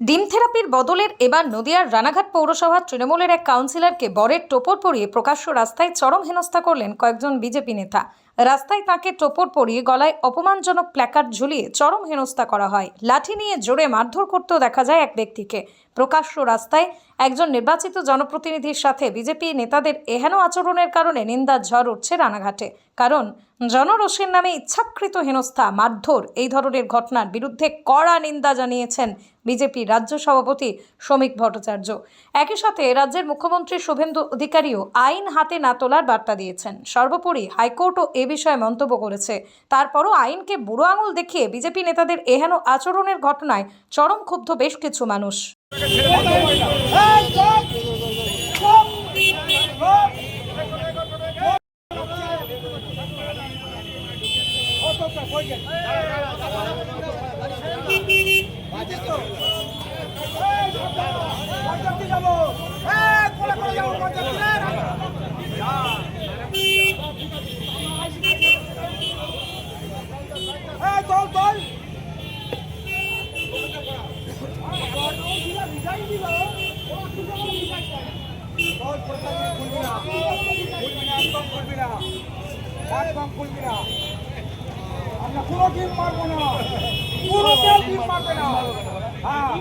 ডিম থেরাপির বদলের এবার নদিয়ার রানাঘাট পৌরসভার তৃণমূলের এক কাউন্সিলরকে বরের টোপর পরিয়ে প্রকাশ্য রাস্তায় চরম হেনস্থা করলেন কয়েকজন বিজেপি নেতা। রাস্তায় তাঁকে টোপর পরিয়ে গলায় অপমানজনক প্ল্যাকার্ড ঝুলিয়ে চরম হেনস্থা করা হয়। লাঠি নিয়ে জোরে মারধর করতেও দেখা যায় এক ব্যক্তিকে। প্রকাশ্য রাস্তায় একজন নির্বাচিত জনপ্রতিনিধির সাথে বিজেপি নেতাদের এহেন আচরণের কারণে নিন্দার ঝড় উঠছে রানাঘাটে। কারণ জনরোষের নামে ইচ্ছাকৃত হেনস্থা, মারধর এই ধরনের ঘটনার বিরুদ্ধে কড়া নিন্দা জানিয়েছেন বিজেপির রাজ্য সভাপতি শ্রমিক ভট্টাচার্য। একই সাথে রাজ্যের মুখ্যমন্ত্রী শুভেন্দু অধিকারীও আইন হাতে না তোলার বার্তা দিয়েছেন। সর্বোপরি হাইকোর্টও এ বিষয়ে মন্তব্য করেছে। তারপরও আইনকে বুড়ো আঙুল দেখিয়ে বিজেপি নেতাদের এহেন আচরণের ঘটনায় চরম ক্ষুব্ধ বেশ কিছু মানুষ। আমরা কোনো টিম পারবো না, পুরো টিম পারবে না। হ্যাঁ,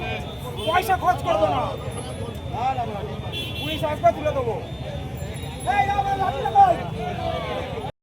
পয়সা খরচ করবো না, পুলিশ আসবে তুলে দেবো।